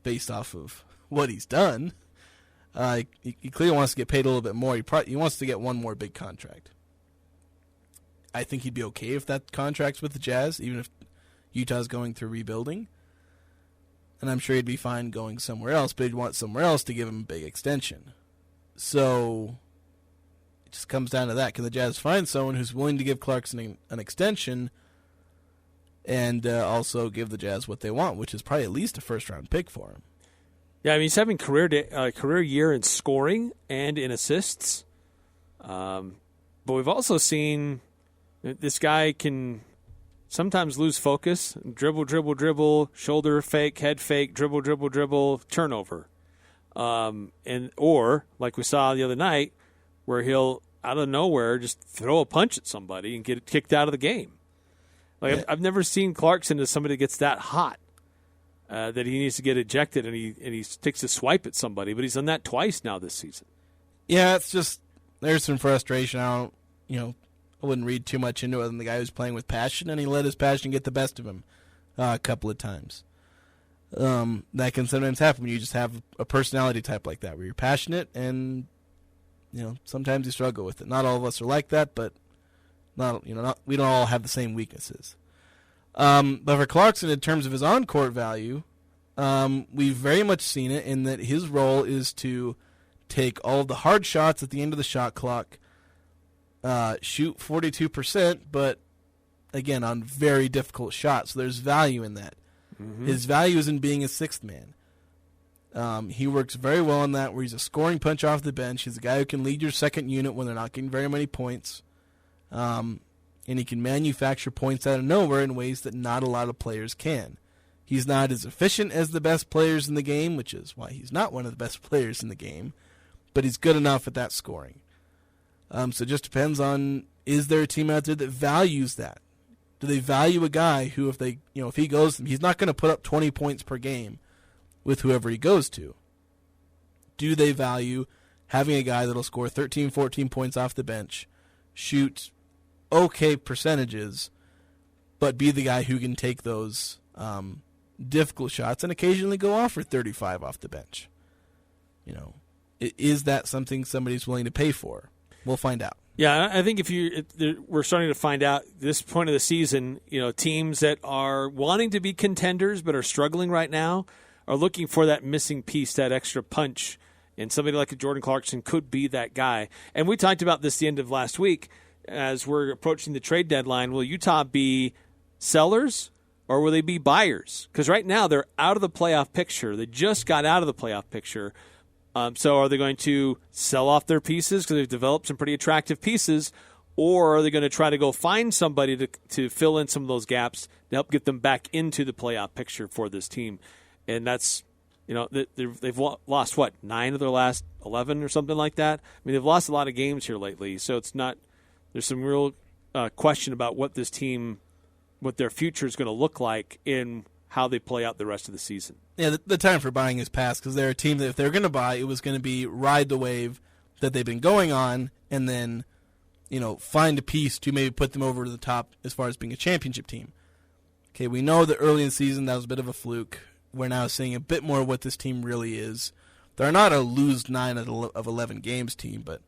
based off of what he's done. He clearly wants to get paid a little bit more. He wants to get one more big contract. I think he'd be okay if that contract's with the Jazz, even if Utah's going through rebuilding. And I'm sure he'd be fine going somewhere else, but he'd want somewhere else to give him a big extension. So it just comes down to that. Can the Jazz find someone who's willing to give Clarkson an extension and also give the Jazz what they want, which is probably at least a first-round pick for him? Yeah, I mean, he's having career year in scoring and in assists. But we've also seen this guy can sometimes lose focus, dribble, shoulder fake, head fake, dribble, turnover. Or like we saw the other night, where he'll out of nowhere just throw a punch at somebody and get kicked out of the game. I've never seen Clarkson as somebody that gets that hot that he needs to get ejected and he takes a swipe at somebody. But he's done that twice now this season. Yeah, it's just there's some frustration. I wouldn't read too much into it than the guy who's playing with passion, and he let his passion get the best of him a couple of times. That can sometimes happen when you just have a personality type like that, where you're passionate and sometimes you struggle with it. Not all of us are like that, but we don't all have the same weaknesses. But for Clarkson, in terms of his on-court value, we've very much seen it in that his role is to take all of the hard shots at the end of the shot clock, shoot 42%, but again, on very difficult shots. So there's value in that. Mm-hmm. His value is in being a sixth man. He works very well on that, where he's a scoring punch off the bench. He's a guy who can lead your second unit when they're not getting very many points. And he can manufacture points out of nowhere in ways that not a lot of players can. He's not as efficient as the best players in the game, which is why he's not one of the best players in the game, but he's good enough at that scoring. So it just depends on, is there a team out there that values that? Do they value a guy who, if he goes, he's not going to put up 20 points per game with whoever he goes to? Do they value having a guy that'll score 13, 14 points off the bench, shoot okay percentages, but be the guy who can take those difficult shots and occasionally go off for 35 off the bench? Is that something somebody's willing to pay for? We'll find out. Yeah, I think we're starting to find out this point of the season, teams that are wanting to be contenders but are struggling right now are looking for that missing piece, that extra punch, and somebody like a Jordan Clarkson could be that guy. And we talked about this the end of last week as we're approaching the trade deadline. Will Utah be sellers or will they be buyers? Because right now they're out of the playoff picture. They just got out of the playoff picture. So are they going to sell off their pieces because they've developed some pretty attractive pieces, or are they going to try to go find somebody to fill in some of those gaps to help get them back into the playoff picture for this team? And that's, they've lost, 9 of their last 11 or something like that? I mean, they've lost a lot of games here lately, so it's not – there's some real question about what this team what their future is going to look like in how they play out the rest of the season. Yeah, the time for buying is past because they're a team that if they're going to buy, it was going to be ride the wave that they've been going on and then, find a piece to maybe put them over to the top as far as being a championship team. Okay, we know that early in the season that was a bit of a fluke. We're now seeing a bit more of what this team really is. They're not a lose 9 of 11 games team, but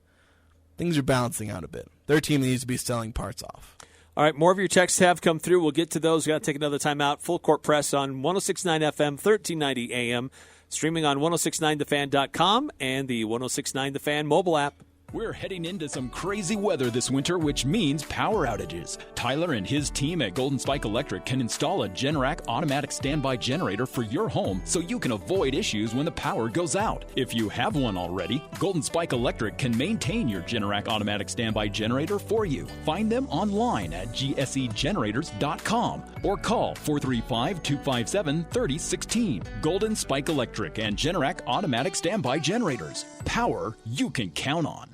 things are balancing out a bit. They're a team that needs to be selling parts off. All right, more of your texts have come through. We'll get to those. We've got to take another time out. Full Court Press on 106.9 FM, 1390 AM, streaming on 1069thefan.com and the 1069 The Fan mobile app. We're heading into some crazy weather this winter, which means power outages. Tyler and his team at Golden Spike Electric can install a Generac automatic standby generator for your home so you can avoid issues when the power goes out. If you have one already, Golden Spike Electric can maintain your Generac automatic standby generator for you. Find them online at gsegenerators.com or call 435-257-3016. Golden Spike Electric and Generac automatic standby generators. Power you can count on.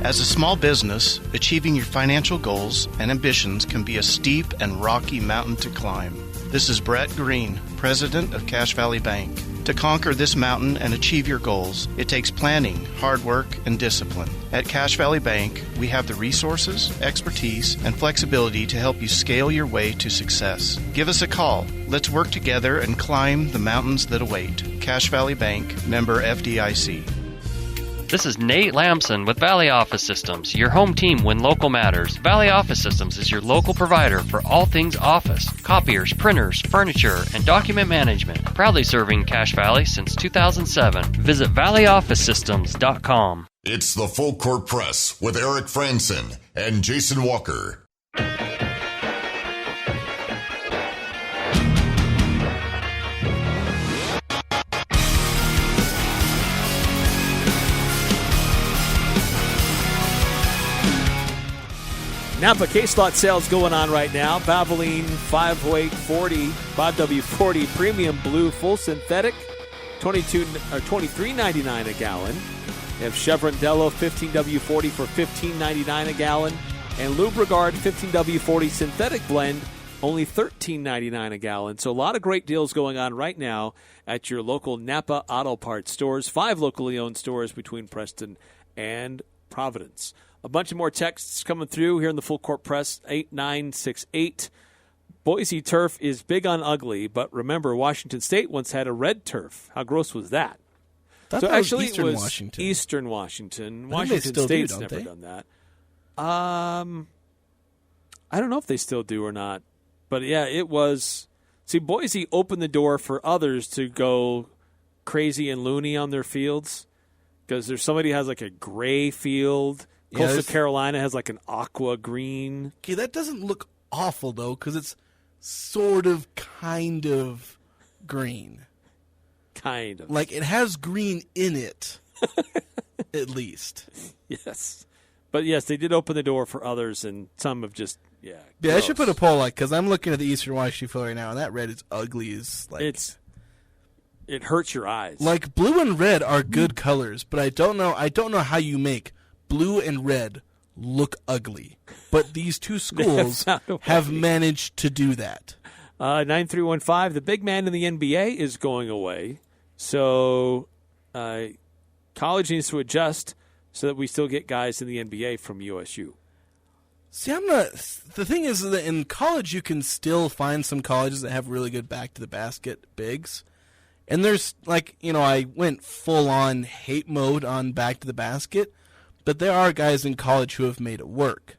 As a small business, achieving your financial goals and ambitions can be a steep and rocky mountain to climb. This is Brett Green, president of Cache Valley Bank. To conquer this mountain and achieve your goals, it takes planning, hard work, and discipline. At Cache Valley Bank, we have the resources, expertise, and flexibility to help you scale your way to success. Give us a call. Let's work together and climb the mountains that await. Cache Valley Bank, member FDIC. This is Nate Lamson with Valley Office Systems, your home team when local matters. Valley Office Systems is your local provider for all things office, copiers, printers, furniture, and document management. Proudly serving Cache Valley since 2007. Visit valleyofficesystems.com. It's the Full Court Press with Eric Frandsen and Jason Walker. Napa Case Lot sales going on right now. Valvoline 50840, 5W40 Premium Blue Full Synthetic, $23.99 a gallon. You have Chevron Delo 15W40 for $15.99 a gallon. And Lubrigard 15W40 Synthetic Blend, only $13.99 a gallon. So a lot of great deals going on right now at your local Napa Auto Parts stores. 5 locally owned stores between Preston and Providence. A bunch of more texts coming through here in the Full Court Press, 8968. Boise turf is big on ugly, but remember, Washington State once had a red turf. How gross was that? So actually, it was Washington. Eastern Washington. Washington State's never done that. I don't know if they still do or not. But, yeah, it was. See, Boise opened the door for others to go crazy and loony on their fields because there's somebody who has like a gray field. Coastal Carolina has like an aqua green. Okay, that doesn't look awful, though, because it's sort of, kind of green. Kind of. Like, it has green in it, at least. Yes. But, yes, they did open the door for others, and some have just, Yeah, I should put a poll, because I'm looking at the Eastern Washington field right now, and that red is ugly as, it hurts your eyes. Like, blue and red are good colors, but I don't know how you make blue and red look ugly. But these two schools have managed to do that. 9315, the big man in the NBA is going away. So college needs to adjust so that we still get guys in the NBA from USU. See, the thing is that in college you can still find some colleges that have really good back-to-the-basket bigs. And there's, I went full-on hate mode on back-to-the-basket. But there are guys in college who have made it work.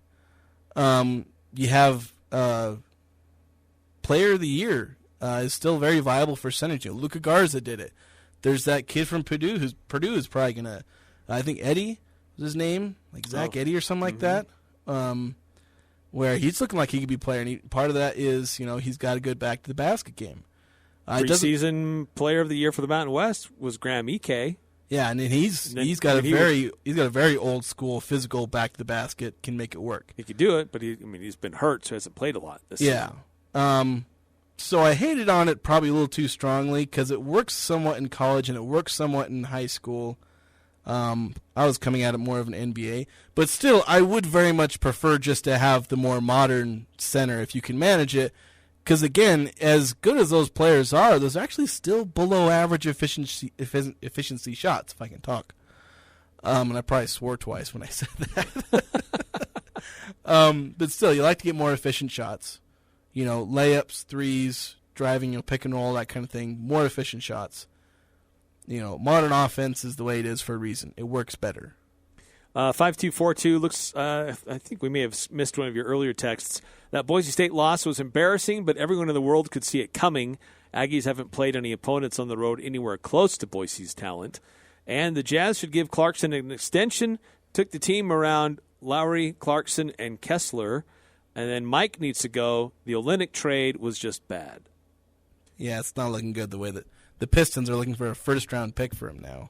You have Player of the Year is still very viable for Senate. Luka Garza did it. There's that kid from Purdue Purdue is probably going to, I think Eddie was his name, like Zach Eddie or something like that, where he's looking like he could be player. And part of that is, he's got a good back-to-the-basket game. Preseason Player of the Year for the Mountain West was Graham Ike. Yeah, and then he's got a very old school physical back to the basket, can make it work. He could do it, but he's been hurt, so he hasn't played a lot this season. So I hated on it probably a little too strongly because it works somewhat in college and it works somewhat in high school. I was coming at it more of an NBA. But still, I would very much prefer just to have the more modern center if you can manage it. Because, again, as good as those players are, those are actually still below average efficiency shots, if I can talk. And I probably swore twice when I said that. But still, you like to get more efficient shots. Layups, threes, driving, pick and roll, that kind of thing. More efficient shots. Modern offense is the way it is for a reason. It works better. 5242 looks, I think we may have missed one of your earlier texts. That Boise State loss was embarrassing, but everyone in the world could see it coming. Aggies haven't played any opponents on the road anywhere close to Boise's talent. And the Jazz should give Clarkson an extension. Took the team around Lowry, Clarkson, and Kessler. And then Mike needs to go. The Olynyk trade was just bad. Yeah, it's not looking good the way that the Pistons are looking for a first-round pick for him now.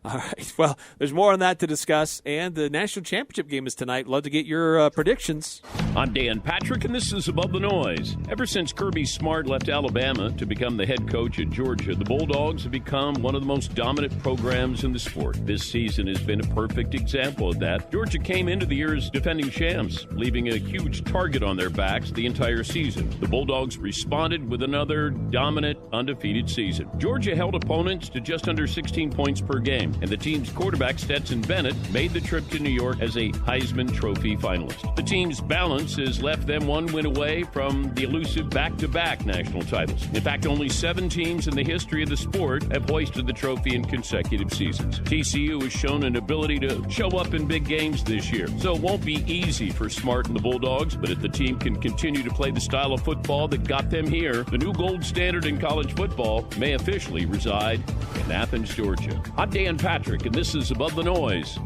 All right. Well, there's more on that to discuss, and the national championship game is tonight. Love to get your predictions. I'm Dan Patrick, and this is Above the Noise. Ever since Kirby Smart left Alabama to become the head coach at Georgia, the Bulldogs have become one of the most dominant programs in the sport. This season has been a perfect example of that. Georgia came into the year as defending champs, leaving a huge target on their backs the entire season. The Bulldogs responded with another dominant, undefeated season. Georgia held opponents to just under 16 points per game, and the team's quarterback, Stetson Bennett, made the trip to New York as a Heisman Trophy finalist. The team's balance has left them one win away from the elusive back-to-back national titles. In fact, only 7 teams in the history of the sport have hoisted the trophy in consecutive seasons. TCU has shown an ability to show up in big games this year, so it won't be easy for Smart and the Bulldogs, but if the team can continue to play the style of football that got them here, the new gold standard in college football may officially reside in Athens, Georgia. I'm Dan Patrick, and this is Above the Noise.